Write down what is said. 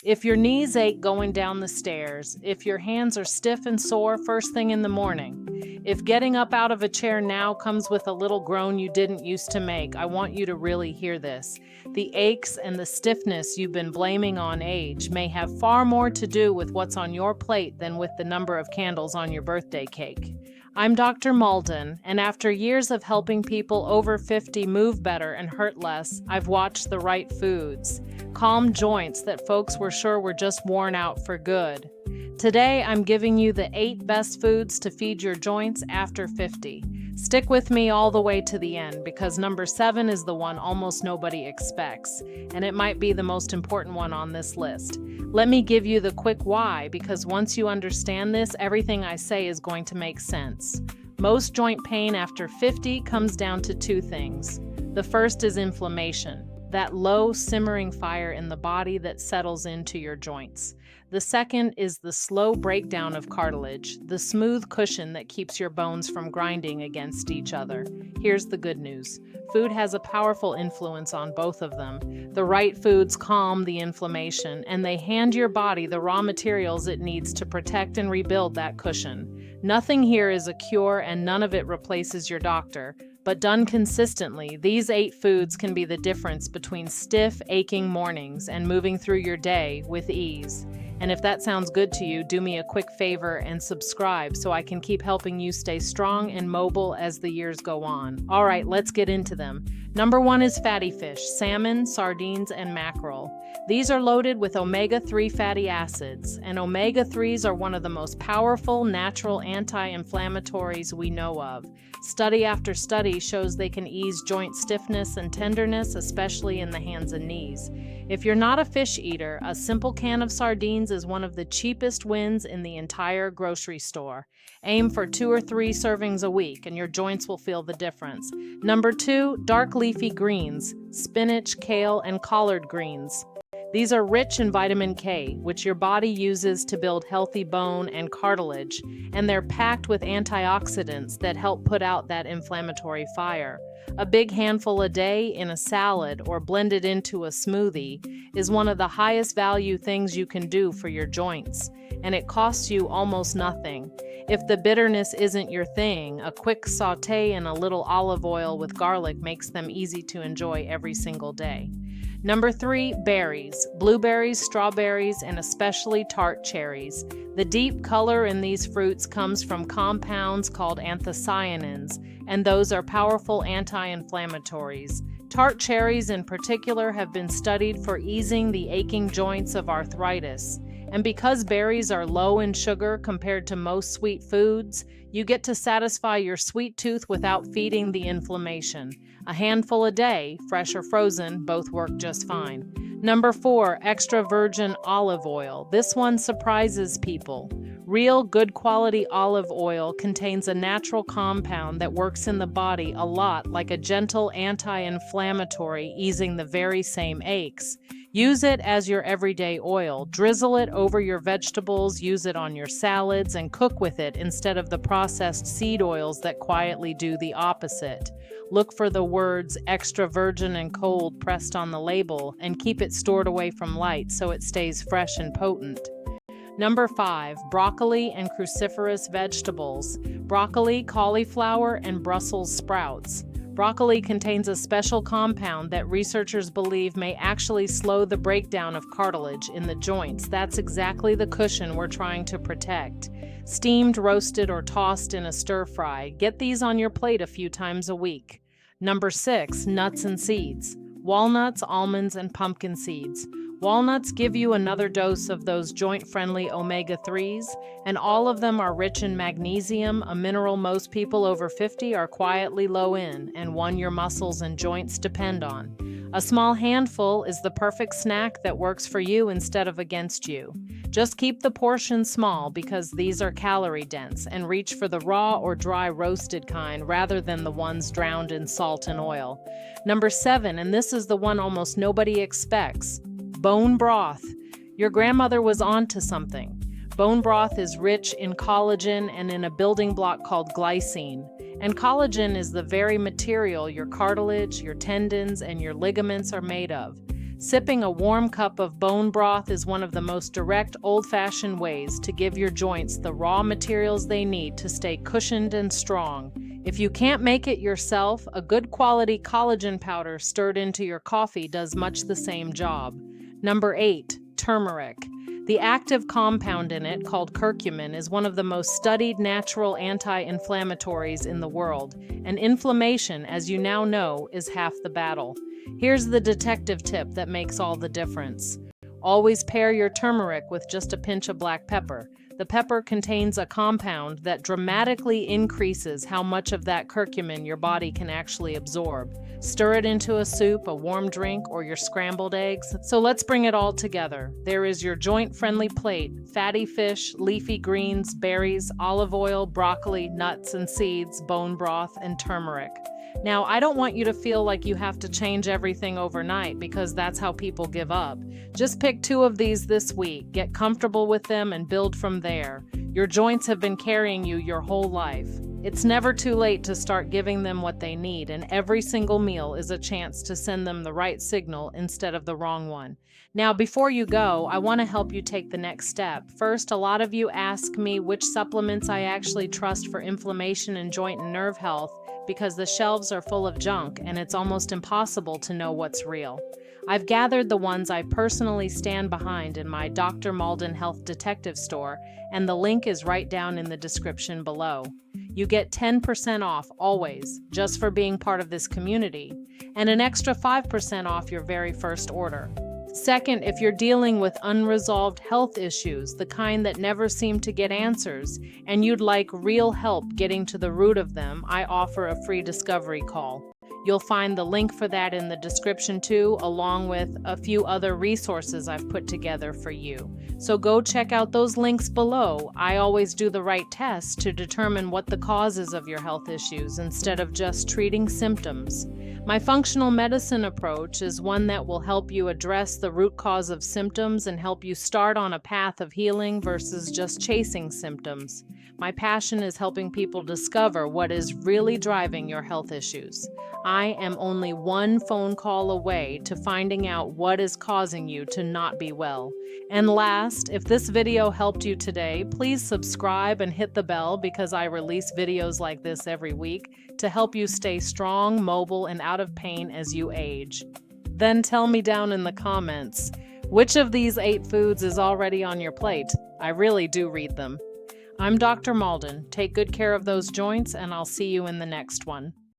If your knees ache going down the stairs, if your hands are stiff and sore first thing in the morning, if getting up out of a chair now comes with a little groan you didn't used to make, I want you to really hear this. The aches and the stiffness you've been blaming on age may have far more to do with what's on your plate than with the number of candles on your birthday cake. I'm Dr. Maulden, and after years of helping people over 50 move better and hurt less, I've watched the right foods. Calm joints that folks were sure were just worn out for good. Today, I'm giving you the 8 best foods to feed your joints after 50. Stick with me all the way to the end because number 7 is the one almost nobody expects, and it might be the most important one on this list. Let me give you the quick why, because once you understand this, everything I say is going to make sense. Most joint pain after 50 comes down to 2 things. The first is inflammation, that low simmering fire in the body that settles into your joints. The second is the slow breakdown of cartilage, the smooth cushion that keeps your bones from grinding against each other. Here's the good news. Food has a powerful influence on both of them. The right foods calm the inflammation, and they hand your body the raw materials it needs to protect and rebuild that cushion. Nothing here is a cure, and none of it replaces your doctor. But done consistently, these 8 foods can be the difference between stiff, aching mornings and moving through your day with ease. And if that sounds good to you, do me a quick favor and subscribe so I can keep helping you stay strong and mobile as the years go on. All right, let's get into them. Number 1 is fatty fish, salmon, sardines, and mackerel. These are loaded with omega-3 fatty acids, and omega-3s are one of the most powerful natural anti-inflammatories we know of. Study after study shows they can ease joint stiffness and tenderness, especially in the hands and knees. If you're not a fish eater, a simple can of sardines is one of the cheapest wins in the entire grocery store. Aim for 2 or 3 servings a week, and your joints will feel the difference. Number 2, dark leafy greens, spinach, kale, and collard greens. These are rich in vitamin K, which your body uses to build healthy bone and cartilage, and they're packed with antioxidants that help put out that inflammatory fire. A big handful a day in a salad or blended into a smoothie is one of the highest value things you can do for your joints, and it costs you almost nothing. If the bitterness isn't your thing, a quick sauté in a little olive oil with garlic makes them easy to enjoy every single day. Number 3, berries, blueberries, strawberries, and especially tart cherries. The deep color in these fruits comes from compounds called anthocyanins, and those are powerful anti-inflammatories. Tart cherries in particular have been studied for easing the aching joints of arthritis. And because berries are low in sugar compared to most sweet foods, you get to satisfy your sweet tooth without feeding the inflammation. A handful a day, fresh or frozen, both work just fine. Number 4, extra virgin olive oil. This one surprises people. Real good quality olive oil contains a natural compound that works in the body a lot like a gentle anti-inflammatory, easing the very same aches. Use it as your everyday oil. Drizzle it over your vegetables, use it on your salads, and cook with it instead of the processed seed oils that quietly do the opposite. Look for the words extra virgin and cold pressed on the label and keep it stored away from light so it stays fresh and potent. Number 5, broccoli and cruciferous vegetables. Broccoli, cauliflower, and Brussels sprouts. Broccoli contains a special compound that researchers believe may actually slow the breakdown of cartilage in the joints. That's exactly the cushion we're trying to protect. Steamed, roasted, or tossed in a stir fry. Get these on your plate a few times a week. Number 6, nuts and seeds. Walnuts, almonds, and pumpkin seeds. Walnuts give you another dose of those joint-friendly omega-3s, and all of them are rich in magnesium, a mineral most people over 50 are quietly low in, and one your muscles and joints depend on. A small handful is the perfect snack that works for you instead of against you. Just keep the portion small because these are calorie-dense, and reach for the raw or dry roasted kind rather than the ones drowned in salt and oil. Number 7, and this is the one almost nobody expects. Bone broth. Your grandmother was on to something. Bone broth is rich in collagen and in a building block called glycine. And collagen is the very material your cartilage, your tendons, and your ligaments are made of. Sipping a warm cup of bone broth is one of the most direct, old-fashioned ways to give your joints the raw materials they need to stay cushioned and strong. If you can't make it yourself, a good quality collagen powder stirred into your coffee does much the same job. Number 8. Turmeric. The active compound in it, called curcumin, is one of the most studied natural anti-inflammatories in the world, and inflammation, as you now know, is half the battle. Here's the detective tip that makes all the difference. Always pair your turmeric with just a pinch of black pepper. The pepper contains a compound that dramatically increases how much of that curcumin your body can actually absorb. Stir it into a soup, a warm drink, or your scrambled eggs. So let's bring it all together. There is your joint-friendly plate: fatty fish, leafy greens, berries, olive oil, broccoli, nuts and seeds, bone broth, and turmeric. Now, I don't want you to feel like you have to change everything overnight, because that's how people give up. Just pick 2 of these this week, get comfortable with them, and build from there. Your joints have been carrying you your whole life. It's never too late to start giving them what they need, and every single meal is a chance to send them the right signal instead of the wrong one. Now, before you go, I want to help you take the next step. First, a lot of you ask me which supplements I actually trust for inflammation and joint and nerve health, because the shelves are full of junk and it's almost impossible to know what's real. I've gathered the ones I personally stand behind in my Dr. MAULDIN Health Detective Store, and the link is right down in the description below. You get 10% off always, just for being part of this community, and an extra 5% off your very first order. Second, if you're dealing with unresolved health issues, the kind that never seem to get answers, and you'd like real help getting to the root of them, I offer a free discovery call. You'll find the link for that in the description too, along with a few other resources I've put together for you. So go check out those links below. I always do the right tests to determine what the cause is of your health issues instead of just treating symptoms. My functional medicine approach is one that will help you address the root cause of symptoms and help you start on a path of healing versus just chasing symptoms. My passion is helping people discover what is really driving your health issues. I am only one phone call away to finding out what is causing you to not be well. And last, if this video helped you today, please subscribe and hit the bell, because I release videos like this every week to help you stay strong, mobile, and out of pain as you age. Then tell me down in the comments, which of these 8 foods is already on your plate? I really do read them. I'm Dr. MAULDIN. Take good care of those joints, and I'll see you in the next one.